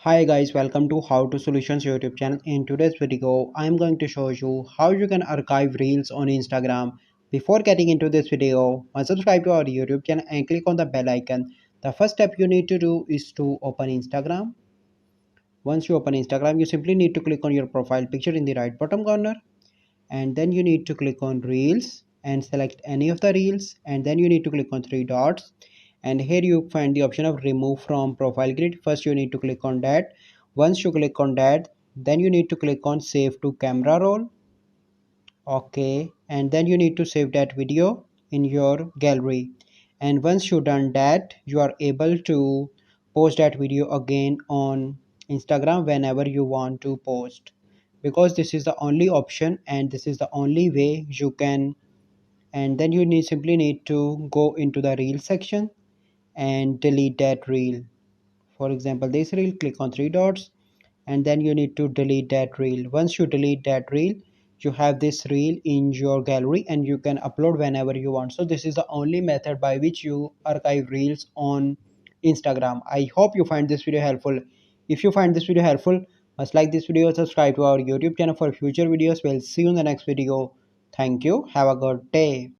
Hi guys, welcome to How to Solutions YouTube channel. In today's video, I am going to show you how you can archive reels on Instagram. Before getting into this video, subscribe to our YouTube channel and click on the bell icon. The first step you need to do is to open Instagram. Once you open Instagram, you simply need to click on your profile picture in the right bottom corner, and then you need to click on Reels and select any of the reels, and then you need to click on three dots, and here you find the option of remove from profile grid. First you need to click on that. Once you click on that, then you need to click on save to camera roll. Okay, and then you need to save that video in your gallery, and once you done that, you are able to post that video again on Instagram whenever you want to post, because this is the only option and this is the only way you can. And then you simply need to go into the reel section and delete that reel. For example, this reel, click on three dots, and then you need to delete that reel. Once you delete that reel, you have this reel in your gallery and you can upload whenever you want. So this is the only method by which you archive reels on Instagram. I hope you find this video helpful. If you find this video helpful, must like this video, subscribe to our YouTube channel for future videos. We'll see you in the next video. Thank you, have a good day.